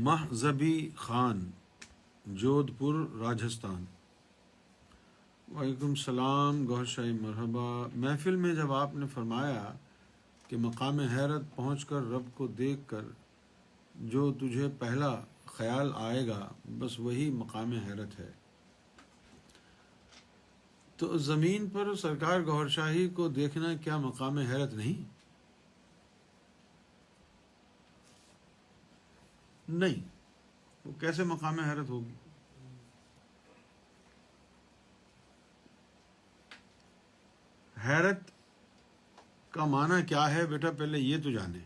مہذبی خان، جودھ پور، راجستھان۔ وعلیکم السلام گوہر شاہی، مرحبا۔ محفل میں جب آپ نے فرمایا کہ مقام حیرت پہنچ کر رب کو دیکھ کر جو تجھے پہلا خیال آئے گا بس وہی مقام حیرت ہے، تو زمین پر سرکار گوہر شاہی کو دیکھنا کیا مقام حیرت نہیں؟ نہیں، وہ کیسے مقام حیرت ہوگی؟ حیرت کا معنی کیا ہے بیٹا، پہلے یہ تو جانے۔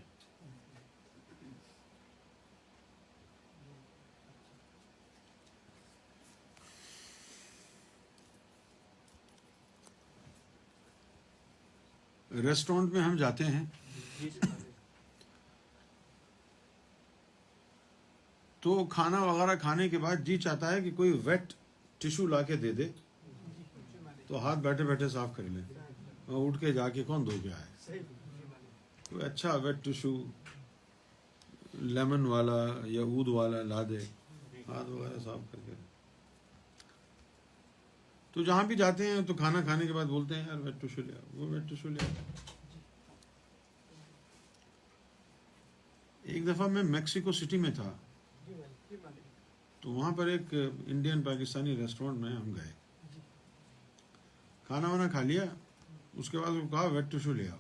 ریسٹورینٹ میں ہم جاتے ہیں تو کھانا وغیرہ کھانے کے بعد جی چاہتا ہے کہ کوئی ویٹ ٹیشو لا کے دے دے تو ہاتھ بیٹھے بیٹھے صاف کر لیں، اور اٹھ کے جا کے کون دھو کے آئے؟ کوئی اچھا ویٹ ٹیشو لیمن والا یا عود والا لا دے، ہاتھ وغیرہ صاف کر کے۔ تو جہاں بھی جاتے ہیں تو کھانا کھانے کے بعد بولتے ہیں یار ویٹ ٹیشو لے آؤ، وہ ویٹ ٹیشو لے آؤ۔ ایک دفعہ میں میکسیکو سٹی میں تھا، تو وہاں پر ایک انڈین پاکستانی ریسٹورینٹ میں ہم گئے، کھانا وانا کھا لیا، اس کے بعد وہ کہا ویٹ ٹیشو لے آؤ۔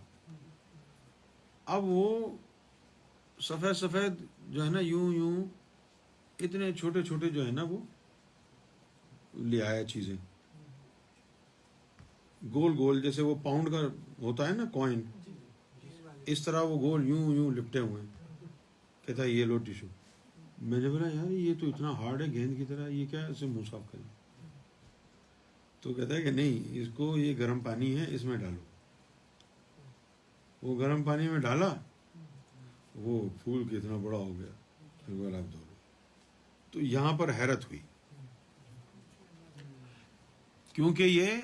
اب وہ سفید سفید جو ہے نا، یوں اتنے چھوٹے چھوٹے جو ہے نا، وہ لے آیا چیزیں، گول گول، جیسے وہ پاؤنڈ کا ہوتا ہے نا کوائن، اس طرح وہ گول یوں لپٹے ہوئے ہیں۔ کہتا ہے یہ لو ٹیشو۔ میں نے بولا یار یہ تو اتنا ہارڈ ہے گیند کی طرح، یہ کیا اسے منہ صاف کریں؟ تو کہتا ہے کہ نہیں، اس کو یہ گرم پانی ہے، اس میں ڈالو۔ وہ گرم پانی میں ڈالا، وہ پھول کتنا بڑا ہو گیا، پھر بولا آپ دھو لو۔ تو یہاں پر حیرت ہوئی، کیونکہ یہ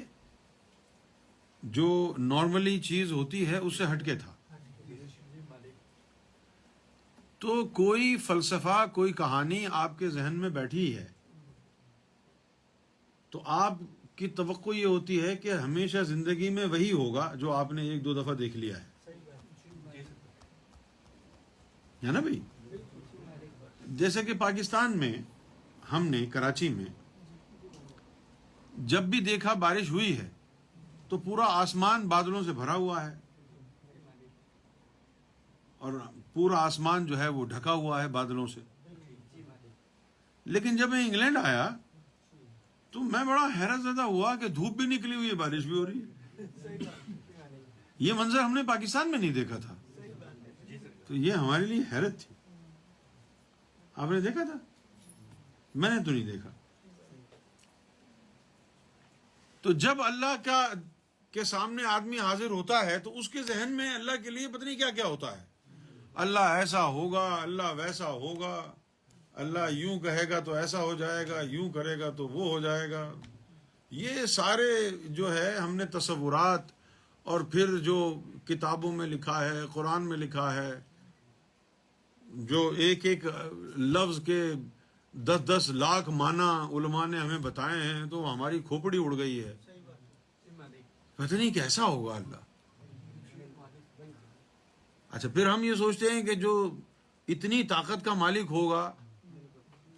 جو نارملی چیز ہوتی ہے اس سے ہٹ کے تھا۔ تو کوئی فلسفہ، کوئی کہانی آپ کے ذہن میں بیٹھی ہے تو آپ کی توقع یہ ہوتی ہے کہ ہمیشہ زندگی میں وہی ہوگا جو آپ نے ایک دو دفعہ دیکھ لیا ہے نا بھائی؟ جیسے کہ پاکستان میں ہم نے کراچی میں جب بھی دیکھا بارش ہوئی ہے تو پورا آسمان بادلوں سے بھرا ہوا ہے، اور پورا آسمان جو ہے وہ ڈھکا ہوا ہے بادلوں سے۔ لیکن جب میں انگلینڈ آیا تو میں بڑا حیرت زدہ ہوا کہ دھوپ بھی نکلی ہوئی ہے، بارش بھی ہو رہی ہے۔ یہ منظر ہم نے پاکستان میں نہیں دیکھا تھا، تو یہ ہمارے لیے حیرت تھی۔ آپ نے دیکھا تھا؟ میں نے تو نہیں دیکھا۔ تو جب اللہ کے سامنے آدمی حاضر ہوتا ہے تو اس کے ذہن میں اللہ کے لیے پتہ نہیں کیا کیا ہوتا ہے۔ اللہ ایسا ہوگا، اللہ ویسا ہوگا، اللہ یوں کہے گا تو ایسا ہو جائے گا، یوں کرے گا تو وہ ہو جائے گا۔ یہ سارے جو ہے ہم نے تصورات، اور پھر جو کتابوں میں لکھا ہے، قرآن میں لکھا ہے، جو ایک ایک لفظ کے 10 لاکھ معنی علماء نے ہمیں بتائے ہیں، تو ہماری کھوپڑی اڑ گئی ہے، پتہ نہیں کیسا ہوگا اللہ۔ اچھا، پھر ہم یہ سوچتے ہیں کہ جو اتنی طاقت کا مالک ہوگا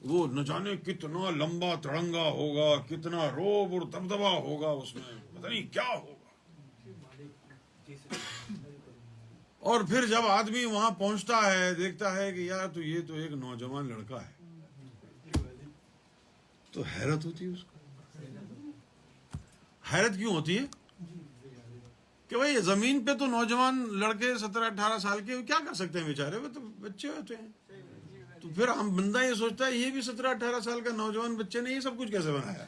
وہ نہ جانے کتنا لمبا تڑنگا ہوگا، کتنا روب اور دبدبا ہوگا اس میں، پتہ نہیں کیا ہوگا۔ اور پھر جب آدمی وہاں پہنچتا ہے، دیکھتا ہے کہ یار تو یہ تو ایک نوجوان لڑکا ہے، تو حیرت ہوتی ہے اس کو۔ حیرت کیوں ہوتی ہے؟ کہ بھائی زمین پہ تو نوجوان لڑکے 17-18 سال کے کیا کر سکتے ہیں بیچارے، وہ تو بچے ہوتے ہیں۔ تو پھر ہم بندہ یہ سوچتا ہے یہ بھی 17-18 سال کا نوجوان بچے نے یہ سب کچھ کیسے بنایا؟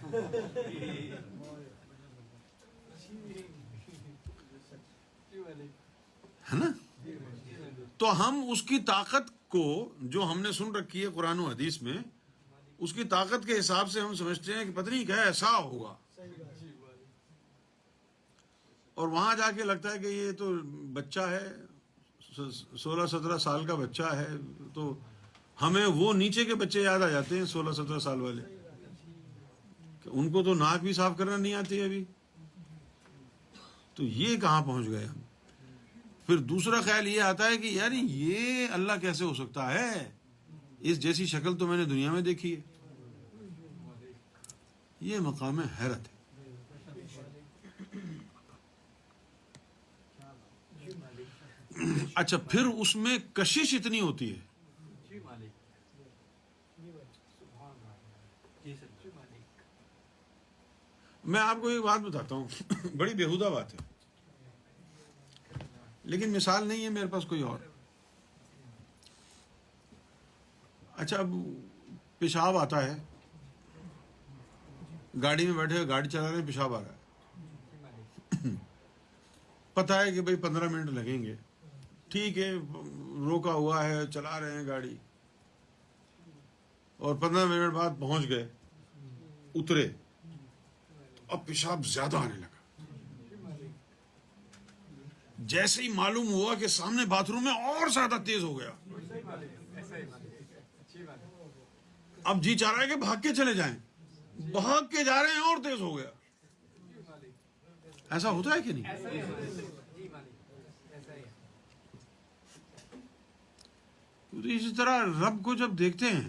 ہے نا؟ تو ہم اس کی طاقت کو جو ہم نے سن رکھی ہے قرآن و حدیث میں، اس کی طاقت کے حساب سے ہم سمجھتے ہیں کہ پتہ نہیں کیا ایسا ہوگا، اور وہاں جا کے لگتا ہے کہ یہ تو بچہ ہے، 16-17 سال کا بچہ ہے، تو ہمیں وہ نیچے کے بچے یاد آ جاتے ہیں 16-17 سال والے، کہ ان کو تو ناک بھی صاف کرنا نہیں آتی ابھی، تو یہ کہاں پہنچ گئے ہم. پھر دوسرا خیال یہ آتا ہے کہ یار یہ اللہ کیسے ہو سکتا ہے، اس جیسی شکل تو میں نے دنیا میں دیکھی ہے. یہ مقام حیرت ہے. اچھا پھر اس میں کشش اتنی ہوتی ہے. میں آپ کو ایک بات بتاتا ہوں، بڑی بیہودہ بات ہے، لیکن مثال نہیں ہے میرے پاس کوئی اور. اچھا اب پیشاب آتا ہے، گاڑی میں بیٹھے گاڑی چلا رہے ہیں، پیشاب آ رہا ہے، پتہ ہے کہ بھائی 15 منٹ لگیں گے، ٹھیک ہے، روکا ہوا ہے، چلا رہے ہیں گاڑی، اور 15 منٹ بعد پہنچ گئے، اترے، اب پیشاب زیادہ آنے لگا. جیسے ہی معلوم ہوا کہ سامنے باتھ روم میں اور زیادہ تیز ہو گیا، اب جی چاہ رہا ہے کہ بھاگ کے چلے جائیں، بھاگ کے جا رہے ہیں اور تیز ہو گیا. ایسا ہوتا ہے کہ نہیں؟ اسی طرح رب کو جب دیکھتے ہیں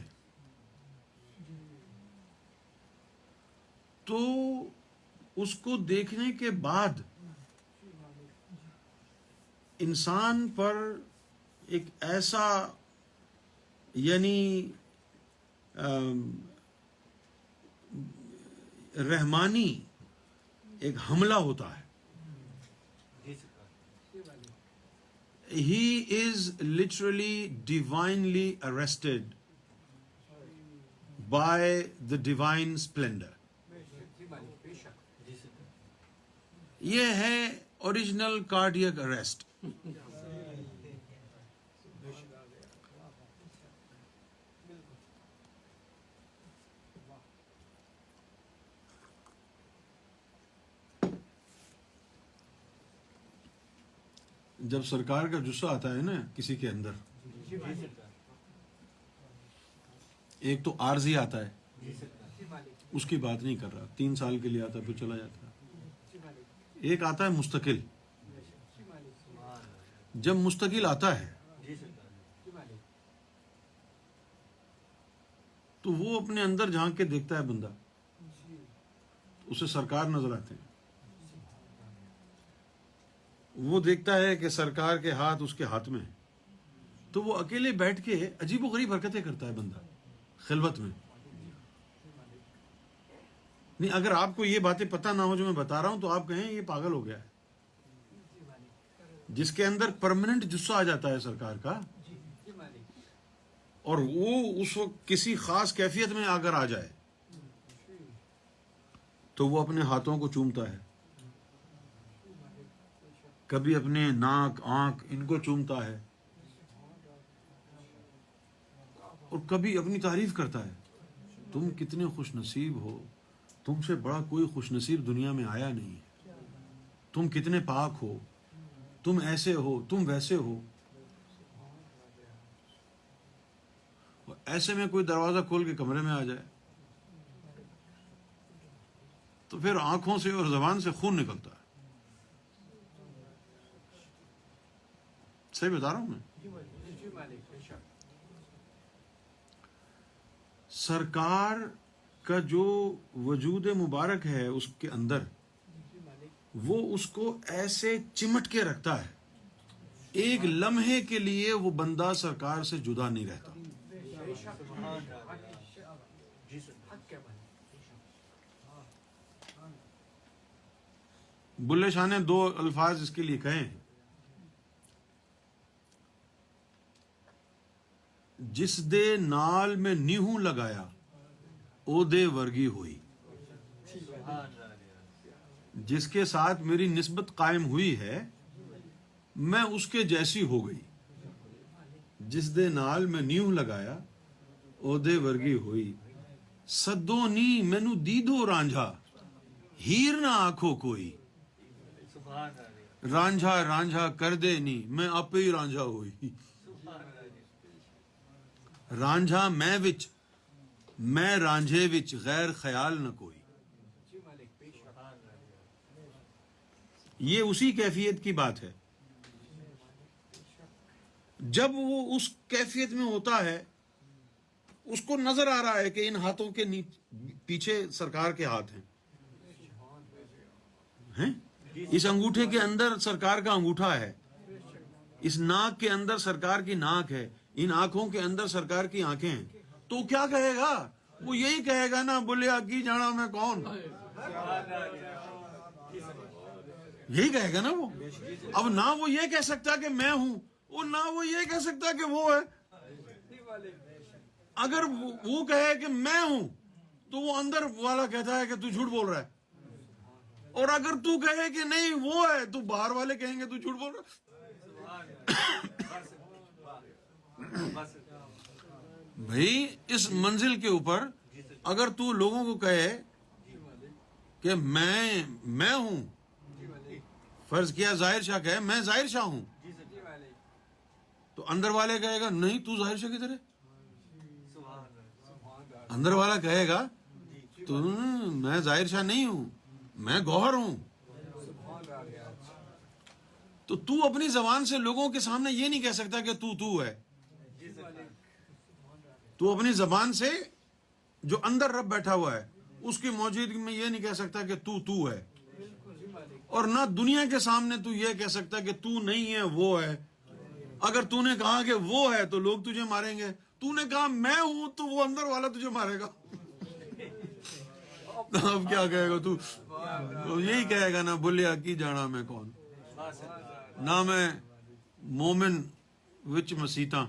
تو اس کو دیکھنے کے بعد انسان پر ایک ایسا یعنی رحمانی ایک حملہ ہوتا ہے. He is literally divinely arrested by the divine splendor. یہ ہے اوریجنل کارڈیک اریسٹ. جب سرکار کا جسہ آتا ہے نا کسی کے اندر، ایک تو عارضی آتا ہے، اس کی بات نہیں کر رہا، 3 سال کے لیے آتا ہے پھر چلا جاتا ہے. ایک آتا ہے مستقل. جب مستقل آتا ہے تو وہ اپنے اندر جھانک کے دیکھتا ہے بندہ، اسے سرکار نظر آتے ہیں، وہ دیکھتا ہے کہ سرکار کے ہاتھ اس کے ہاتھ میں ہے، تو وہ اکیلے بیٹھ کے عجیب و غریب حرکتیں کرتا ہے بندہ خلوت میں. نہیں اگر آپ کو یہ باتیں پتہ نہ ہو جو میں بتا رہا ہوں تو آپ کہیں یہ پاگل ہو گیا ہے. جس کے اندر پرماننٹ جسہ آ جاتا ہے سرکار کا، اور وہ اس وقت کسی خاص کیفیت میں اگر آ جائے تو وہ اپنے ہاتھوں کو چومتا ہے، کبھی اپنے ناک آنکھ ان کو چومتا ہے، اور کبھی اپنی تعریف کرتا ہے، تم کتنے خوش نصیب ہو، تم سے بڑا کوئی خوش نصیب دنیا میں آیا نہیں ہے، تم کتنے پاک ہو، تم ایسے ہو، تم ویسے ہو. اور ایسے میں کوئی دروازہ کھول کے کمرے میں آ جائے تو پھر آنکھوں سے اور زبان سے خون نکلتا ہے. صحیح بتا رہا ہوں میں. سرکار کا جو وجود مبارک ہے اس کے اندر، وہ اس کو ایسے چمٹ کے رکھتا ہے، ایک لمحے کے لیے وہ بندہ سرکار سے جدا نہیں رہتا. بلے شاہ نے 2 الفاظ اس کے لیے کہے ہیں، جس دے نال میں نیہوں لگایا او دے ورگی ہوئی. جس کے ساتھ میری نسبت قائم ہوئی ہے میں اس کے جیسی ہو گئی. جس دے نال میں نیہوں لگایا او دے ورگی ہوئی. سدو نی مینو دیدو رانجھا ہیر نہ آنکھو کوئی. رانجھا رانجھا کر دے نی میں آپ ہی رانجھا ہوئی. رانجھا میں وچ میں رانجھے وچ غیر خیال نہ کوئی. یہ اسی کیفیت کی بات ہے. جب وہ اس کیفیت میں ہوتا ہے اس کو نظر آ رہا ہے کہ ان ہاتھوں کے پیچھے سرکار کے ہاتھ ہیں، اس انگوٹھے کے اندر سرکار کا انگوٹھا ہے، اس ناک کے اندر سرکار کی ناک ہے، ان آنکھوں کے اندر سرکار کی آنکھیں ہیں. تو کیا کہے گا؟ وہ یہی کہے گا نا، بولیا کی جانا میں کون. یہی کہے گا نا وہ. اب نہ وہ یہ کہہ سکتا کہ میں ہوں، اور نہ وہ یہ کہہ سکتا کہ وہ ہے. اگر وہ کہے کہ میں ہوں تو وہ اندر والا کہتا ہے کہ تو جھوٹ بول رہا ہے، اور اگر تو کہے کہ نہیں وہ ہے تو باہر والے کہیں گے تو جھوٹ بول رہا ہے. بھائی اس منزل کے اوپر اگر تو لوگوں کو کہے کہ میں ہوں، فرض کیا ظاہر شاہ کہے میں ظاہر شاہ ہوں، تو اندر والے کہے گا نہیں تو ظاہر شاہ کدھر ہے. اندر والا کہے گا تو میں ظاہر شاہ نہیں ہوں، میں گوہر ہوں. تو اپنی زبان سے لوگوں کے سامنے یہ نہیں کہہ سکتا کہ تو ہے. تو اپنی زبان سے جو اندر رب بیٹھا ہوا ہے اس کی موجودگی میں یہ نہیں کہہ سکتا کہ تو ہے، اور نہ دنیا کے سامنے تو یہ کہہ سکتا کہ تو نہیں ہے وہ ہے. اگر تو نے کہا کہ وہ ہے تو لوگ تجھے ماریں گے، تو نے کہا میں ہوں تو وہ اندر والا تجھے مارے گا. اب کیا کہے گا تو یہی کہے گا نا، بولیا کی جانا میں کون. نہ میں مومن وچ مسیتاں،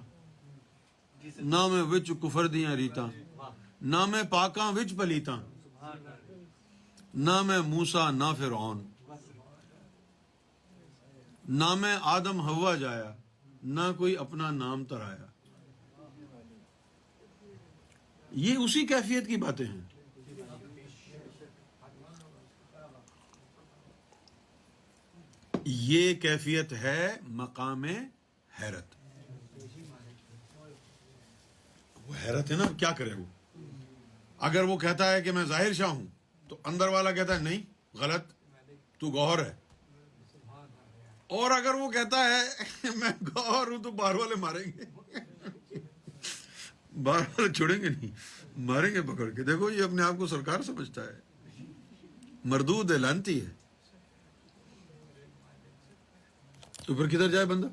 نہ میں وچ کفر دیاں ریتاں، نہ میں پاکاں وچ پلیتاں، نہ میں موسیٰ نہ فرعون، نہ میں آدم حوا جایا، نہ کوئی اپنا نام ترایا. یہ اسی کیفیت کی باتیں ہیں. یہ کیفیت ہے مقام حیرت. وہ حیرت ہے نا، کیا کرے وہ. اگر وہ کہتا ہے کہ میں ظاہر شاہ ہوں تو اندر والا کہتا ہے نہیں غلط، تو گوہر ہے. اور اگر وہ کہتا ہے میں گوہر ہوں تو باہر والے ماریں گے. باہر والے چھوڑیں گے نہیں، ماریں گے پکڑ کے. دیکھو یہ اپنے آپ کو سرکار سمجھتا ہے، مردود ہے، لعنتی ہے. تو پھر کدھر جائے بندہ؟